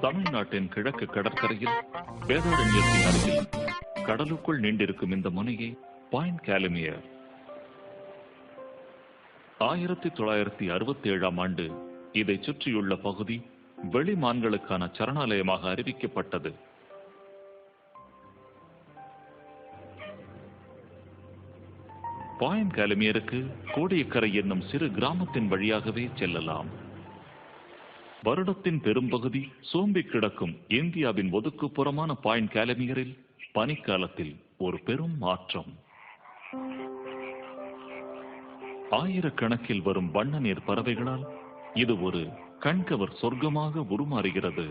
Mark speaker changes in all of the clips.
Speaker 1: தமிழ்நாட்டின் கிழக்கு கடற்கரையில் வேதாரண்யத்தின் அருகில் கடலுக்குள் நீண்டிருக்கும் இந்த முனையை பாயிண்ட் கேலுமியர். 1967ஆம் ஆண்டு இதை சுற்றியுள்ள பகுதி வெளிமான்களுக்கான சரணாலயமாக அறிவிக்கப்பட்டது. பாயிண்ட் கேலுமியருக்கு கோடியக்கரை என்னும் சிறு கிராமத்தின் வழியாகவே செல்லலாம். வருடத்தின் பெரும்பகுதி சோம்பி கிடக்கும் இந்தியாவின் ஒதுக்குப்புறமான பாயிண்ட் கேலுமியரில் பனிக்காலத்தில் ஒரு பெரும் மாற்றம். ஆயிரக்கணக்கில் வரும் வண்ண நீர் பறவைகளால் இது ஒரு கண்கவர் சொர்க்கமாக உருமாறுகிறது.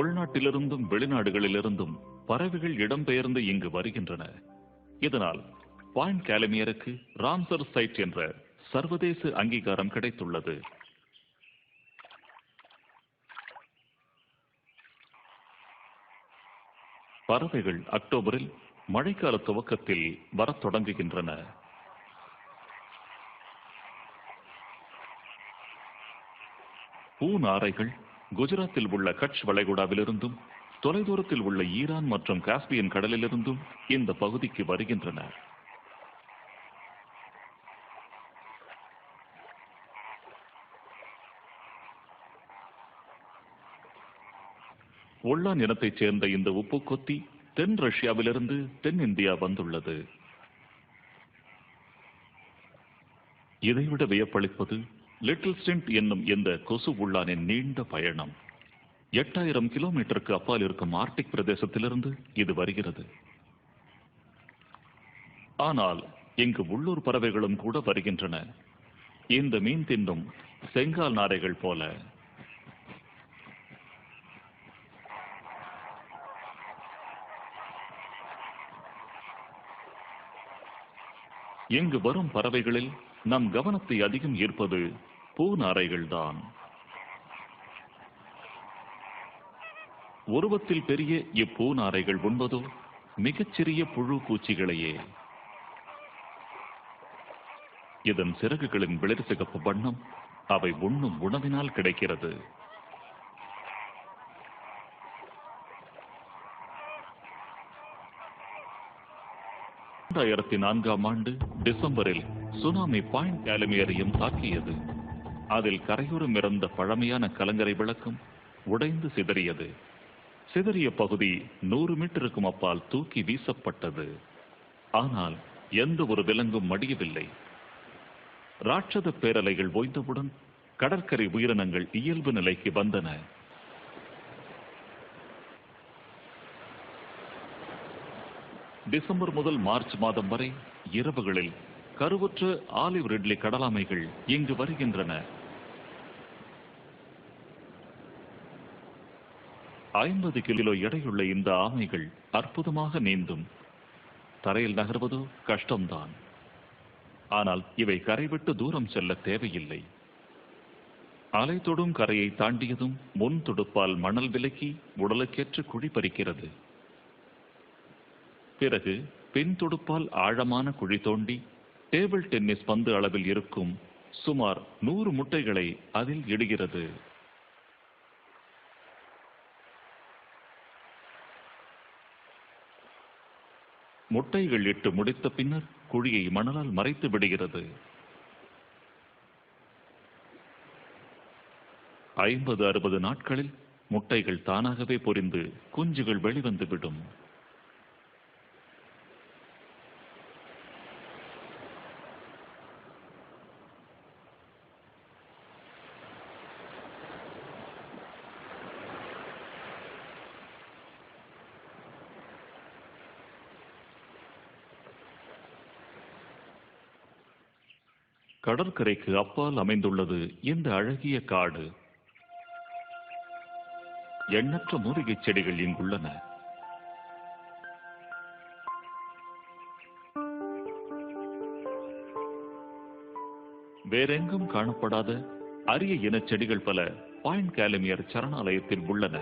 Speaker 1: உள்நாட்டிலிருந்தும் வெளிநாடுகளிலிருந்தும் பறவைகள் இடம்பெயர்ந்து இங்கு வருகின்றன. இதனால் பாயிண்ட் கேலுமியருக்கு ராம்சர் சைட் என்ற சர்வதேச அங்கீகாரம் கிடைத்துள்ளது. பறவைகள் அக்டோபரில் மழைக்கால துவக்கத்தில் வரத் தொடங்குகின்றன. பூநாரைகள் குஜராத்தில் உள்ள கட்ச் வளைகுடாவிலிருந்தும் தொலைதூரத்தில் உள்ள ஈரான் மற்றும் காஸ்பியன் கடலிலிருந்தும் இந்த பகுதிக்கு வருகின்றன. உள்ளான் இனத்தைச் சேர்ந்த இந்த உப்பு கொத்தி தென் ரஷ்யாவிலிருந்து தென் இந்தியா வந்துள்ளது. இதைவிட வியப்பளிப்பது லிட்டில் ஸ்டின்ட் என்னும் இந்த கொசு உள்ளானின் நீண்ட பயணம். 8000 கிலோமீட்டருக்கு அப்பால் இருக்கும் ஆர்டிக் பிரதேசத்திலிருந்து இது வருகிறது. ஆனால் இங்கு உள்ளூர் பறவைகளும் கூட வருகின்றன. இந்த மீன் தின்னும் செங்கால் நாரைகள் போல. இங்கு வரும் பறவைகளில் நம் கவனத்தை அதிகம் ஈர்ப்பது பூநாரைகள்தான். உருவத்தில் பெரிய இப்பூநாரைகள் உண்பதோ மிகச்சிறிய புழு பூச்சிகளையே. இதன் சிறகுகளின் வெளிர் சிகப்பு வண்ணம் அவை உண்ணும் உணவினால் கிடைக்கிறது. 2004ஆம் ஆண்டு டிசம்பரில் சுனாமி பாயிண்ட் கேலுமியரையும் தாக்கியது. அதில் கரையோரம் இருந்த பழமையான கலங்கரை விளக்கம் உடைந்து சிதறியது. சிதறிய பகுதி 100 மீட்டருக்கும் அப்பால் தூக்கி வீசப்பட்டது. ஆனால் எந்த ஒரு விலங்கும் மடியவில்லை. ராட்சத பேரலைகள் ஓய்ந்தவுடன் கடற்கரை உயிரினங்கள் இயல்பு நிலைக்கு வந்தன. டிசம்பர் முதல் மார்ச் மாதம் வரை இரவுகளில் கருவுற்ற ஆலிவ் ரிட்லி கடலாமைகள் இங்கு வருகின்றன. 50 கிலோ எடையுள்ள இந்த ஆமைகள் அற்புதமாக நீந்தும். தரையில் நகர்வதோ கஷ்டம்தான். ஆனால் இவை கரைவிட்டு தூரம் செல்ல தேவையில்லை. அலை தொடும் கரையை தாண்டியதும் முன் துடுப்பால் மணல் விலக்கி உடலுக்கேற்ற குழி பறிக்கிறது. பிறகு பின் துடுப்பால் ஆழமான குழி தோண்டி டேபிள் டென்னிஸ் பந்து அளவில் இருக்கும் சுமார் 100 முட்டைகளை அதில் இடுகிறது. முட்டைகள் இட்டு முடித்த பின்னர் குழியை மணலால் மறைத்து விடுகிறது. 50-60 நாட்களில் முட்டைகள் தானாகவே பொரிந்து குஞ்சுகள் வெளிவந்துவிடும். கடற்கரைக்கு அப்பால் அமைந்துள்ளது இந்த அழகிய காடு. எண்ணற்ற மூலிகை செடிகள் இங்குள்ளன. வேறெங்கும் காணப்படாத அரிய இனச் செடிகள் பல பாயிண்ட் கேலமியர் சரணாலயத்தில் உள்ளன.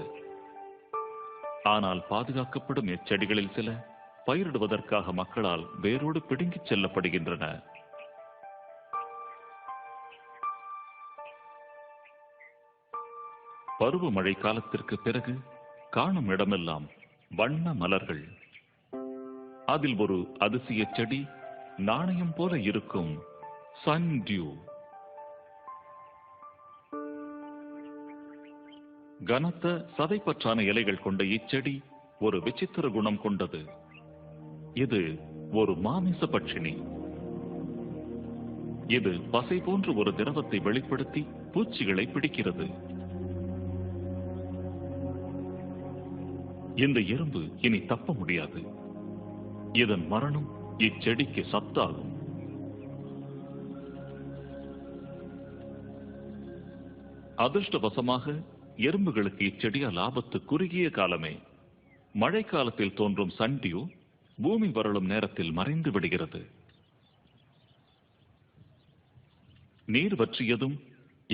Speaker 1: ஆனால் பாதுகாக்கப்படும் இச்செடிகளில் சில பயிரிடுவதற்காக மக்களால் வேரோடு பிடுங்கிச் செல்லப்படுகின்றன. பருவமழை காலத்திற்கு பிறகு காணும் இடமெல்லாம் வண்ண மலர்கள். அதில் ஒரு அதிசய செடி நாணயம் போல இருக்கும் சன் டியூ. கனத்த சதைப்பற்றான இலைகள் கொண்ட இச்செடி ஒரு விசித்திர குணம் கொண்டது. இது ஒரு மாமிச பட்சினி. இது பசை போன்ற ஒரு திரவத்தை வெளிப்படுத்தி பூச்சிகளை பிடிக்கிறது. இந்த எறும்பு இனி தப்ப முடியாது. இதன் மரணம் இச்செடிக்கு சத்தாகும். அதிர்ஷ்டவசமாக எறும்புகளுக்கு இச்செடியால் ஆபத்து குறுகிய காலமே. மழைக்காலத்தில் தோன்றும் சண்டியூ பூமி வறளும் நேரத்தில் மறைந்து விடுகிறது. நீர் வற்றியதும்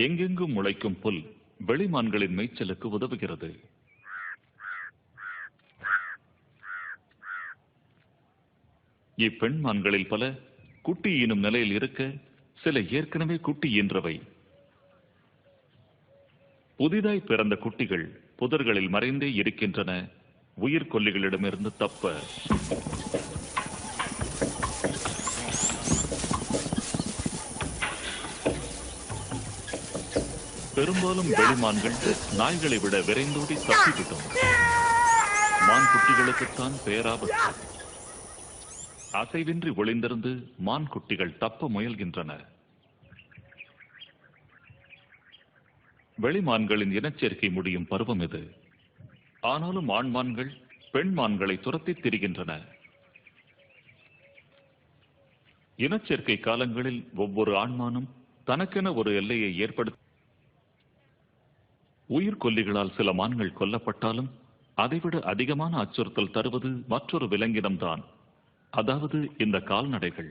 Speaker 1: எங்கெங்கும் முளைக்கும் புல் வெளிமான்களின் மேய்ச்சலுக்கு உதவுகிறது. இப்பெண்மான்களில் பல குட்டி ஈனும் நிலையில் இருக்க, சில ஏற்கனவே குட்டி ஈன்றவை. புதிதாய் பிறந்த குட்டிகள் புதர்களில் மறைந்தே இருக்கின்றன, உயிர்கொல்லிகளிடமிருந்து தப்ப. பெரும்பாலும் வெளிமான்கள் நாய்களை விட விரைந்தோடி தப்பிவிடும். மான் குட்டிகளுக்குத்தான் பேராபத்து. அசைவின்றி ஒளிந்திருந்து மான் குட்டிகள் தப்ப முயல்கின்றன. வெளிமான்களின் இனச்சேர்க்கை முடியும் பருவம் இது. ஆனாலும் ஆண்மான்கள் பெண்மான்களை துரத்தித் திரிகின்றன. இனச்சேர்க்கை காலங்களில் ஒவ்வொரு ஆண்மானும் தனக்கென ஒரு எல்லையை ஏற்படுத்த. உயிர்கொல்லிகளால் சில மான்கள் கொல்லப்பட்டாலும் அதைவிட அதிகமான அச்சுறுத்தல் தருவது மற்றொரு விலங்கினம்தான், அதாவது இந்த கால்நடைகள்.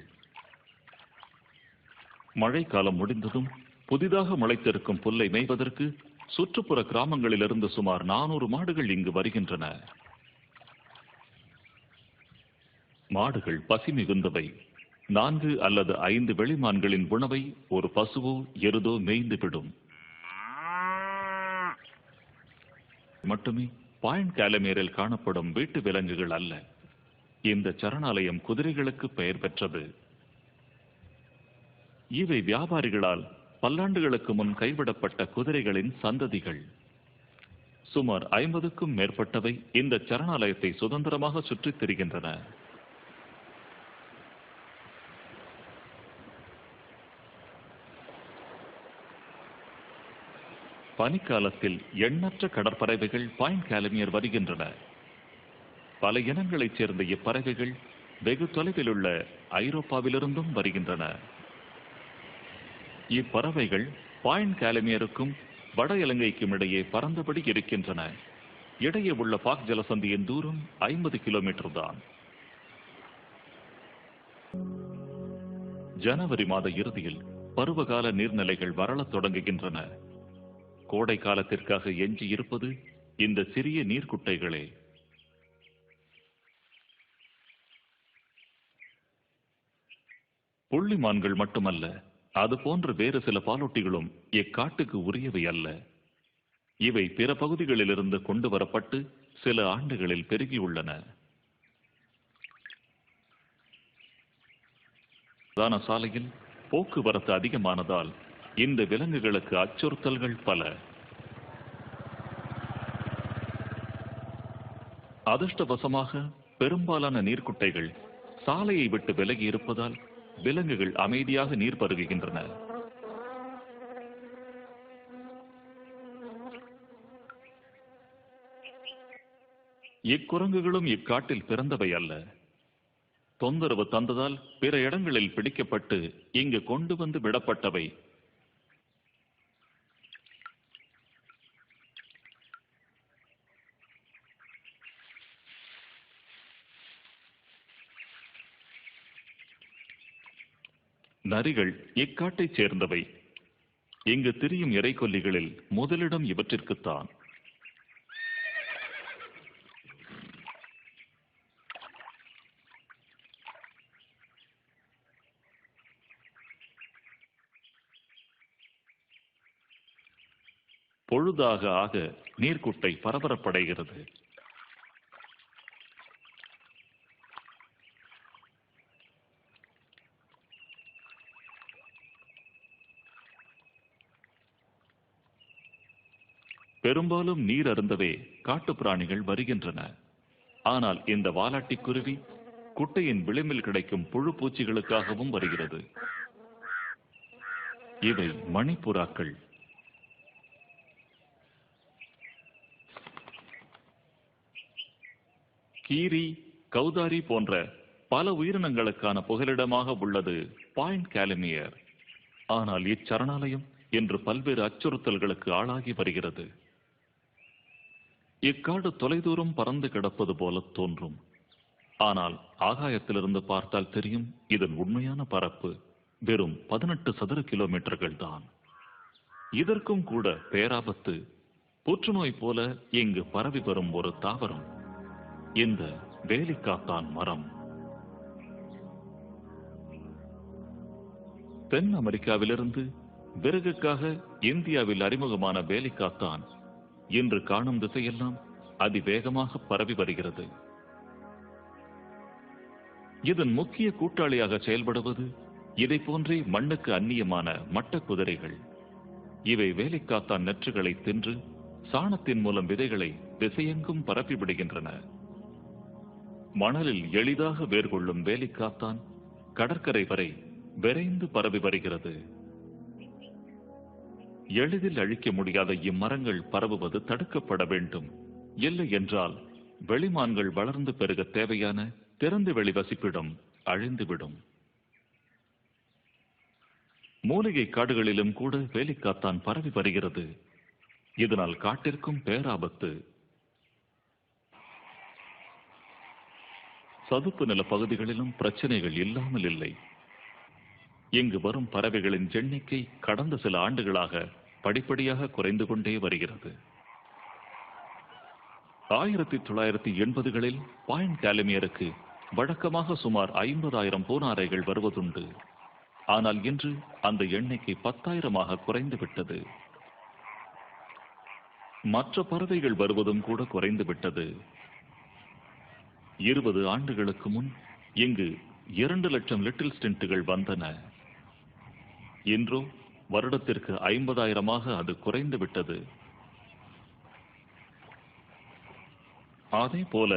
Speaker 1: மழைக்காலம் முடிந்ததும் புதிதாக முளைத்திருக்கும் புல்லை மேய்வதற்கு சுற்றுப்புற கிராமங்களிலிருந்து சுமார் 400 மாடுகள் இங்கு வருகின்றன. மாடுகள் பசி மிகுந்தவை. 4 அல்லது 5 வெளிமான்களின் உணவை ஒரு பசுவோ எருதோ மேய்ந்துவிடும். மட்டுமே பாயிண்ட் கேலமேரில் காணப்படும் வீட்டு விலங்குகள் அல்ல. இந்த சரணாலயம் குதிரைகளுக்கு பெயர் பெற்றது. இவை வியாபாரிகளால் பல்லாண்டுகளுக்கு முன் கைவிடப்பட்ட குதிரைகளின் சந்ததிகள். சுமார் 50க்கும் மேற்பட்டவை இந்த சரணாலயத்தை சுதந்திரமாக சுற்றித் திரிகின்றன. பனிக்காலத்தில் எண்ணற்ற கடற்பறவைகள் பாயிண்ட் கேலமியர் வருகின்றன. பல இனங்களைச் சேர்ந்த இப்பறவைகள் வெகு தொலைவில் உள்ள ஐரோப்பாவிலிருந்தும் வருகின்றன. இப்பறவைகள் பாயிண்ட் கேலமியருக்கும் வட இலங்கைக்கும் இடையே பறந்தபடி இருக்கின்றன. இடையே உள்ள பாக் ஜலசந்தியின் தூரம் 50 கிலோமீட்டர் தான். ஜனவரி மாத இறுதியில் பருவகால நீர்நிலைகள் வரளத் தொடங்குகின்றன. கோடை காலத்திற்காக எஞ்சி இருப்பது இந்த சிறிய நீர்க்குட்டைகளே. புள்ளிமான்கள் மட்டுமல்ல, அது போன்ற வேறு சில பாலூட்டிகளும் இக்காட்டுக்கு உரியவை அல்ல. இவை பிற பகுதிகளிலிருந்து கொண்டு வரப்பட்டு சில ஆண்டுகளில் பெருகியுள்ளன. பிரதான சாலையில் போக்குவரத்து அதிகமானதால் இந்த விலங்குகளுக்கு அச்சுறுத்தல்கள் பல. அதிர்ஷ்டவசமாக பெரும்பாலான நீர்க்குட்டைகள் சாலையை விட்டு விலகி இருப்பதால் விலங்குகள் அமைதியாக நீர் பருகுகின்றன. இக்குரங்குகளும் இக்காட்டில் பிறந்தவை அல்ல. தொந்தரவு தந்ததால் பிற இடங்களில் பிடிக்கப்பட்டு இங்கு கொண்டு வந்து விடப்பட்டவை. நரிகள் இக்காட்டைச் சேர்ந்தவை. இங்கு திரியும் இறைக்கொல்லிகளில் முதலிடம் இவற்றிற்குத்தான். பொழுதாக ஆக நீர்க்குட்டை பரபரப்படைகிறது. பெரும்பாலும் நீர் அருந்தவே காட்டு பிராணிகள் வருகின்றன. ஆனால் இந்த வாலாட்டிக்குருவி குட்டையின் விளிம்பில் கிடைக்கும் புழு பூச்சிகளுக்காகவும் வருகிறது. இவை மணிப்புறாக்கள். கீரி, கௌதாரி போன்ற பல உயிரினங்களுக்கான புகலிடமாக உள்ளது பாயிண்ட் கேலமியர். ஆனால் இச்சரணாலயம் இன்று பல்வேறு அச்சுறுத்தல்களுக்கு ஆளாகி வருகிறது. இக்காடு தொலைதூரம் பறந்து கிடப்பது போல தோன்றும். ஆனால் ஆகாயத்திலிருந்து பார்த்தால் தெரியும், இதன் உண்மையான பரப்பு வெறும் 18 சதுர கிலோமீட்டர்கள் தான். இதற்கும் கூட பேராபத்து. புற்றுநோய் போல இங்கு பரவி வரும் ஒரு தாவரம் இந்த வேலிக்காத்தான் மரம். தென் அமெரிக்காவிலிருந்து விறகுக்காக இந்தியாவில் அறிமுகமான வேலிக்காத்தான் இன்று காணும் திசையெல்லாம் அதிவேகமாக பரவி வருகிறது. இதன் முக்கிய கூட்டாளியாக செயல்படுவது இதை போன்றே மண்ணுக்கு அந்நியமான மட்ட குதிரைகள். இவை வேலிக்காத்தான் நெற்றுகளை தின்று சாணத்தின் மூலம் விதைகளை திசையெங்கும் பரப்பிவிடுகின்றன. மணலில் எளிதாக வேர்கொள்ளும் வேலிக்காத்தான் கடற்கரை வரை விரைந்து பரவி வருகிறது. எளிதில் அழிக்க முடியாத இம்மரங்கள் பரவுவது தடுக்கப்பட வேண்டும். இல்லை என்றால் வெளிமான்கள் வளர்ந்து பெருக தேவையான திறந்த வெளி வசிப்பிடம் அழிந்துவிடும். மூலிகை காடுகளிலும் கூட வேலிக்காத்தான் பரவி வருகிறது. இதனால் காட்டிற்கும் பேராபத்து. சதுப்பு நில பகுதிகளிலும் பிரச்சனைகள் இல்லாமல் இல்லை. இங்கு வரும் பறவைகளின் எண்ணிக்கை கடந்த சில ஆண்டுகளாக படிப்படியாக குறைந்து கொண்டே வருகிறது. 1980களில் பாயிண்ட் கேலமியருக்கு வழக்கமாக சுமார் 50,000 பூனாரைகள் வருவதுண்டு. ஆனால் இன்று அந்த எண்ணிக்கை 10,000 குறைந்து விட்டது. மற்ற பறவைகள் வருவதும் கூட குறைந்து விட்டது. 20 ஆண்டுகளுக்கு முன் இங்கு 2 லட்சம் லிட்டில் ஸ்டின்ட்டுகள் வந்தன. இன்றோ வருடத்திற்கு 50,000 அது குறைந்து விட்டது. அதே போல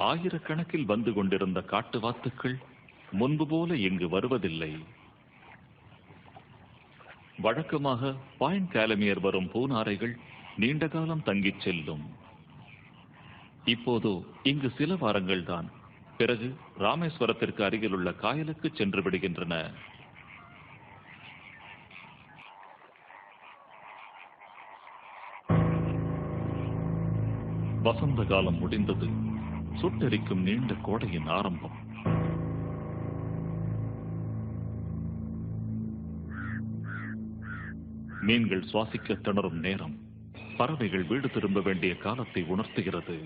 Speaker 1: ஆயிரக்கணக்கில் வந்து கொண்டிருந்த காட்டுவாத்துக்கள் முன்பு போல இங்கு வருவதில்லை. வழக்கமாக பாயிண்ட் கேலமியர் வரும் பூனாரைகள் நீண்ட காலம் தங்கிச் செல்லும். இப்போதோ இங்கு சில வாரங்கள் தான். பிறகு ராமேஸ்வரத்திற்கு அருகில் உள்ள காயலுக்கு சென்று விடுகின்றன. வசந்த காலம் முடிந்தது. சுட்டெரிக்கும் நீண்ட கோடையின் ஆரம்பம். மீன்கள் சுவாசிக்க திணறும் நேரம். பறவைகள் வீடு திரும்ப வேண்டிய காலத்தை உணர்த்துகிறது.